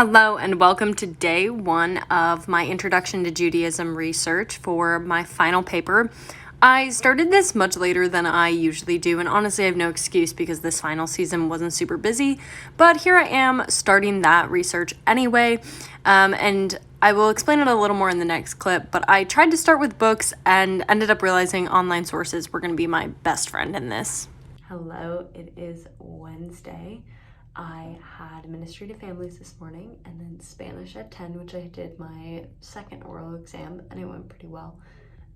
Hello and welcome to day one of my Introduction to Judaism research for my final paper. I started this much later than I usually do, and honestly I have no excuse because this final season wasn't super busy, but here I am starting that research anyway, and I will explain it a little more in the next clip, but I tried to start with books and ended up realizing online sources were going to be my best friend in this. Hello, it is Wednesday. I had Ministry to Families this morning and then Spanish at 10, which I did my second oral exam and it went pretty well.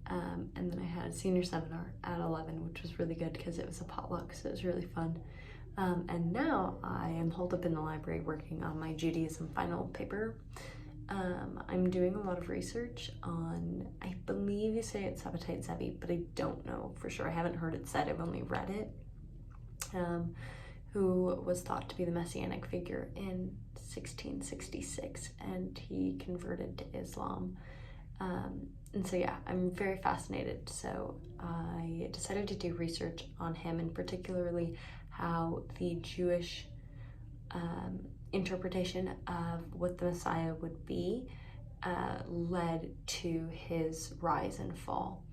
And then I had senior seminar at 11, which was really good because it was a potluck, so it was really fun. And now I am holed up in the library working on my Judaism final paper. I'm doing a lot of research on, I believe you say it's Sabbatai Zevi, but I don't know for sure. I haven't heard it said, I've only read it. Who was thought to be the messianic figure in 1666, and he converted to Islam. And so yeah, I'm very fascinated. So I decided to do research on him, and particularly how the Jewish interpretation of what the Messiah would be led to his rise and fall.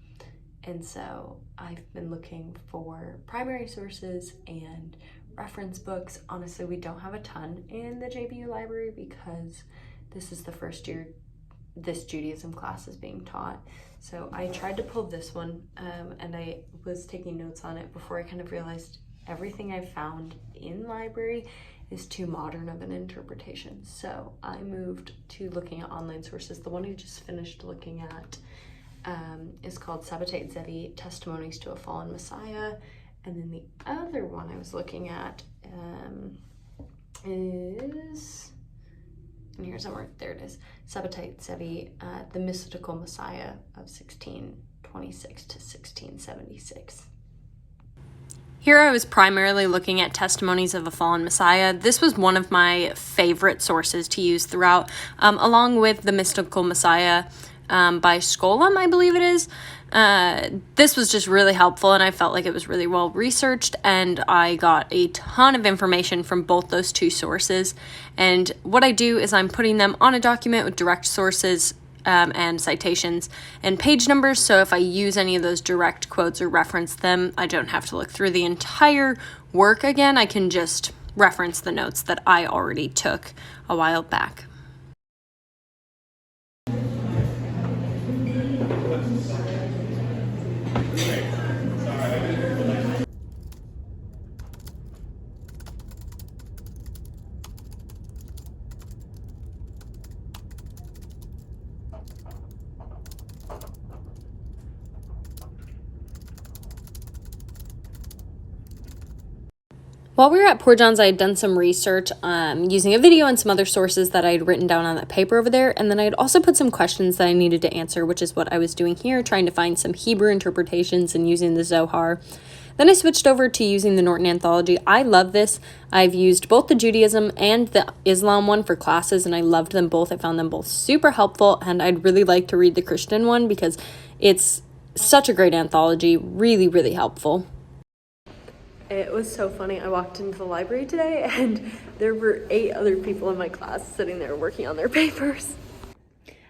And so I've been looking for primary sources and reference books. Honestly, we don't have a ton in the JBU library because this is the first year this Judaism class is being taught. So I tried to pull this one and I was taking notes on it before I kind of realized everything I've found in library is too modern of an interpretation. So I moved to looking at online sources. The one I just finished looking at is called Sabbatai Zevi, Testimonies to a Fallen Messiah. And then the other one I was looking at is, and here somewhere, there it is, Sabbatai Zevi, The Mystical Messiah of 1626 to 1676. Here I was primarily looking at Testimonies of a Fallen Messiah. This was one of my favorite sources to use throughout, along with The Mystical Messiah by Scholem, I believe it is. This was just really helpful, and I felt like it was really well researched, and I got a ton of information from both those two sources. And what I do is I'm putting them on a document with direct sources and citations and page numbers, so if I use any of those direct quotes or reference them, I don't have to look through the entire work again. I can just reference the notes that I already took a while back. While we were at Poor John's, I had done some research using a video and some other sources that I had written down on that paper over there, and then I had also put some questions that I needed to answer, which is what I was doing here, trying to find some Hebrew interpretations and using the Zohar. Then I switched over to using the Norton Anthology. I love this. I've used both the Judaism and the Islam one for classes, and I loved them both. I found them both super helpful, and I'd really like to read the Christian one because it's such a great anthology, really, really helpful. It was so funny. I walked into the library today and there were 8 other people in my class sitting there working on their papers.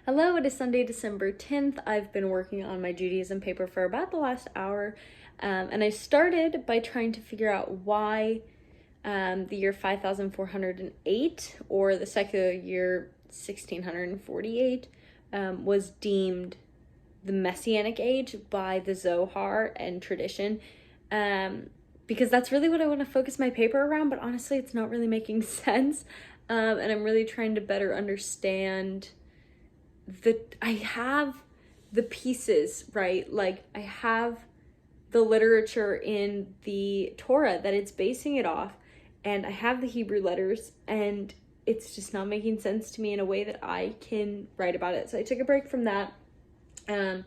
Hello, it is Sunday, December 10th. I've been working on my Judaism paper for about the last hour. And I started by trying to figure out why the year 5408 or the secular year 1648 was deemed the Messianic age by the Zohar and tradition. Because that's really what I want to focus my paper around, but honestly, it's not really making sense. And I'm really trying to better understand I have the pieces, right? Like I have the literature in the Torah that it's basing it off, and I have the Hebrew letters, and it's just not making sense to me in a way that I can write about it. So I took a break from that. And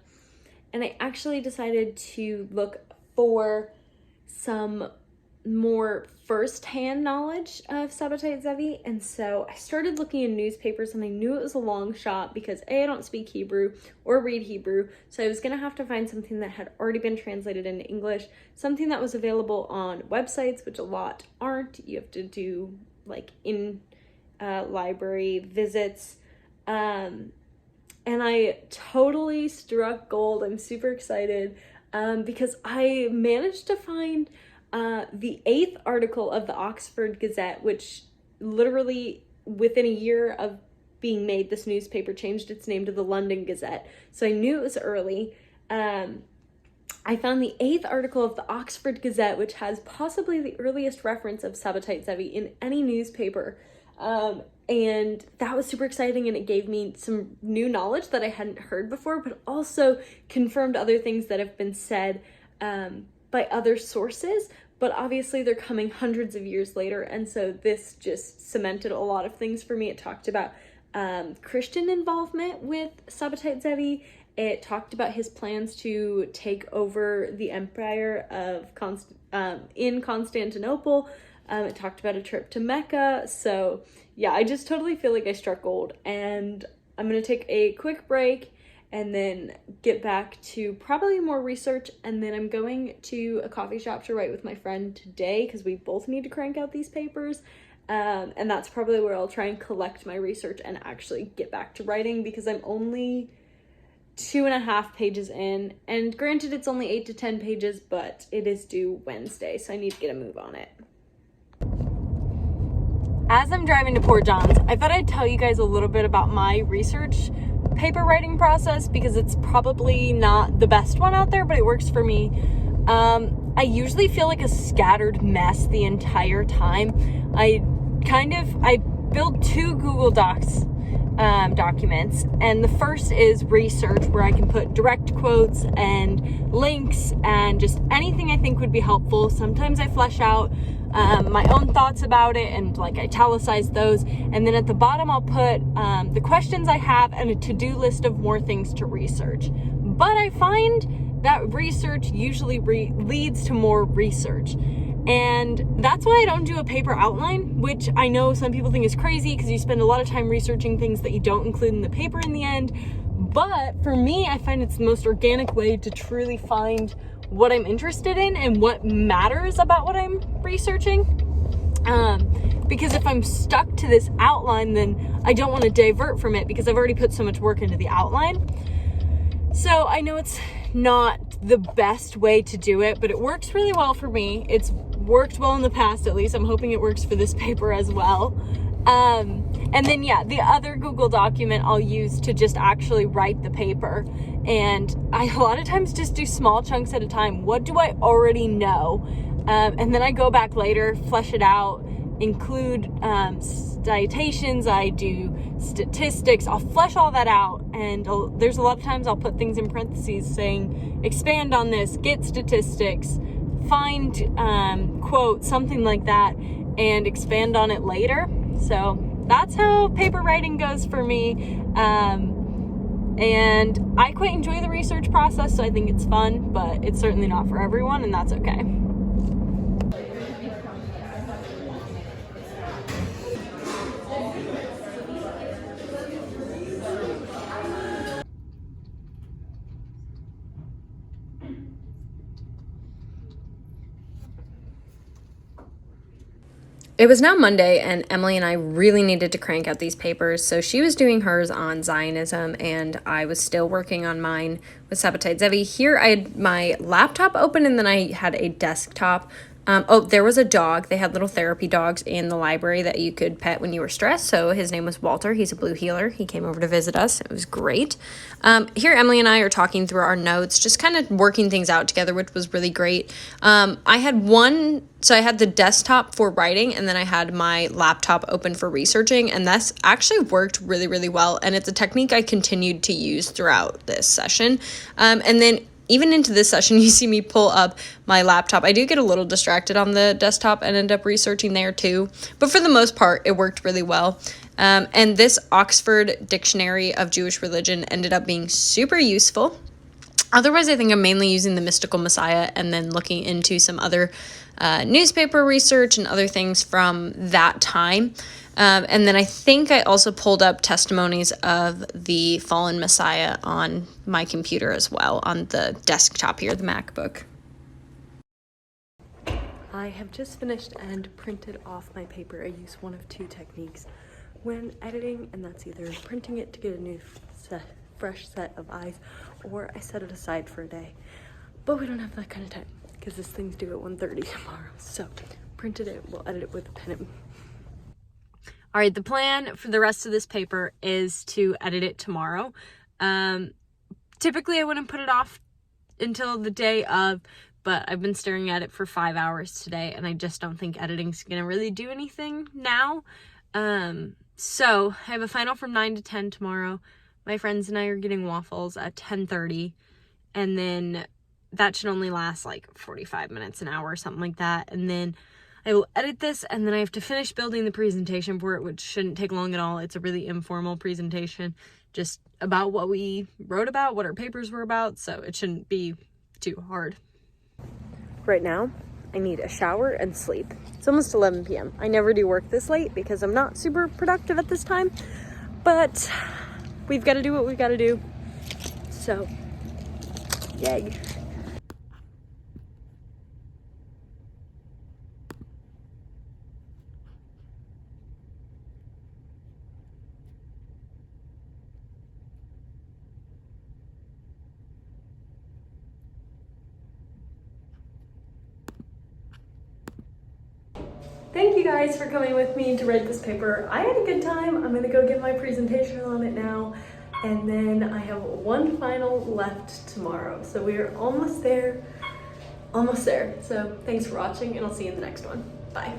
I actually decided to look for some more first-hand knowledge of Sabbatai Zevi, and so I started looking in newspapers, and I knew it was a long shot because A, I don't speak Hebrew or read Hebrew, so I was gonna have to find something that had already been translated into English, something that was available on websites, which a lot aren't. You have to do like library visits. And I totally struck gold. I'm super excited because I managed to find the 8th article of the Oxford Gazette, which literally within a year of being made, this newspaper changed its name to the London Gazette. So I knew it was early. I found the 8th article of the Oxford Gazette, which has possibly the earliest reference of Sabbatai Zevi in any newspaper. And that was super exciting, and it gave me some new knowledge that I hadn't heard before, but also confirmed other things that have been said by other sources. But obviously they're coming hundreds of years later, and so this just cemented a lot of things for me. It talked about Christian involvement with Sabbatai Zevi. It talked about his plans to take over the empire of in Constantinople. It talked about a trip to Mecca. So yeah, I just totally feel like I struck gold, and I'm going to take a quick break and then get back to probably more research, and then I'm going to a coffee shop to write with my friend today because we both need to crank out these papers. And that's probably where I'll try and collect my research and actually get back to writing, because I'm only 2.5 pages in, and granted it's only 8 to 10 pages, but it is due Wednesday, so I need to get a move on it. As I'm driving to Port Johns, I thought I'd tell you guys a little bit about my research paper writing process, because it's probably not the best one out there, but it works for me. I usually feel like a scattered mess the entire time. I build 2 Google Docs documents, and the first is research, where I can put direct quotes and links and just anything I think would be helpful. Sometimes I flesh out my own thoughts about it and like italicize those, and then at the bottom I'll put the questions I have and a to-do list of more things to research. But I find that research usually leads to more research, and that's why I don't do a paper outline, which I know some people think is crazy because you spend a lot of time researching things that you don't include in the paper in the end. But for me, I find it's the most organic way to truly find what I'm interested in and what matters about what I'm researching. Because if I'm stuck to this outline, then I don't want to divert from it because I've already put so much work into the outline. So I know it's not the best way to do it, but it works really well for me. It's worked well in the past, at least. I'm hoping it works for this paper as well. And then, yeah, the other Google document I'll use to just actually write the paper. And I a lot of times just do small chunks at a time. What do I already know? And then I go back later, flesh it out, include citations, I do statistics, I'll flesh all that out. And there's a lot of times I'll put things in parentheses saying, expand on this, get statistics, find quotes, something like that, and expand on it later. So that's how paper writing goes for me. And I quite enjoy the research process, so I think it's fun, but it's certainly not for everyone, and that's okay. It was now Monday, and Emily and I really needed to crank out these papers, so she was doing hers on Zionism, and I was still working on mine with Sabbatai Zevi. Here, I had my laptop open, and then I had a desktop. There was a dog. They had little therapy dogs in the library that you could pet when you were stressed, so his name was Walter. He's a blue heeler. He came over to visit us. It was great. Here, Emily and I are talking through our notes, just kind of working things out together, which was really great. I had the desktop for writing, and then I had my laptop open for researching, and that's actually worked really, really well, and it's a technique I continued to use throughout this session. And then even into this session, you see me pull up my laptop. I do get a little distracted on the desktop and end up researching there too, but for the most part, it worked really well. And this Oxford Dictionary of Jewish Religion ended up being super useful. Otherwise, I think I'm mainly using the Mystical Messiah and then looking into some other newspaper research and other things from that time. And then I think I also pulled up testimonies of the fallen Messiah on my computer as well, on the desktop here, the MacBook. I have just finished and printed off my paper. I use one of 2 techniques. when editing, and that's either printing it to get a new fresh set of eyes, or I set it aside for a day. But we don't have that kind of time because this thing's due at 1:30 tomorrow. So printed it, we'll edit it with a pen. All right, the plan for the rest of this paper is to edit it tomorrow. Typically I wouldn't put it off until the day of, but I've been staring at it for 5 hours today, and I just don't think editing's gonna really do anything now. So I have a final from 9 to 10 tomorrow. My friends and I are getting waffles at 10:30, and then that should only last like 45 minutes, an hour, something like that. And then I will edit this, and then I have to finish building the presentation for it, which shouldn't take long at all. It's a really informal presentation, just about what we wrote about, what our papers were about, so it shouldn't be too hard. Right now, I need a shower and sleep. It's almost 11 p.m. I never do work this late because I'm not super productive at this time, but we've got to do what we've got to do. So, yay. Thank you guys for coming with me to write this paper. I had a good time. I'm gonna go give my presentation on it now, and then I have one final left tomorrow. So we are almost there. So thanks for watching, and I'll see you in the next one. Bye.